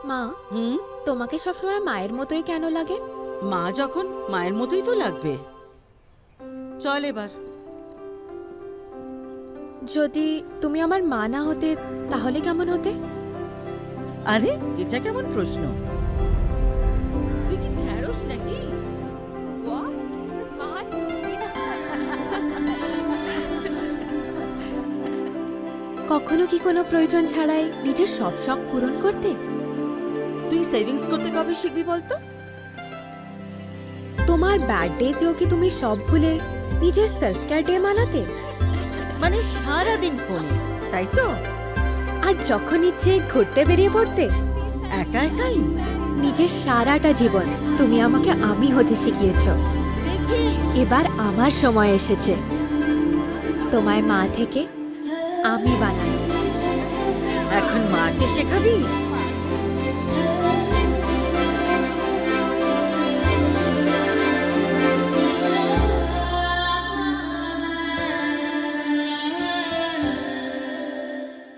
মা, হুম, তোমাকে সবসময় মায়ের মতোই কেন লাগে? মা যখন মায়ের মতোই তো লাগবে। চল এবার। যদি তুমি আমার মা না হতে তাহলে কেমন হতে? আরে এটা কেমন প্রশ্ন? তুই কি ঢ্যাঁড়স নাকি? কখনো কি কোনো প্রয়োজন ছাড়াই নিজের সব শখ পূরণ করতে? তুই সেভিংস করতে কবে শিখবি বলতো? তোমার ব্যাড ডেজেও কি তুমি সব ভুলে নিজের সেলফ কেয়ার ডে মানাতে? মানে সারাদিন ফোনে, তাই তো? আর যখন ইচ্ছে ঘুরতে বেরিয়ে পড়তে? একা একাই? নিজের সারাটা জীবন তুমি আমাকে আমি হতে শিখিয়েছো। দেখি এবার আমার সময় এসেছে তোমায় মা থেকে আমি বানানো। এখন মাকে শেখাবি?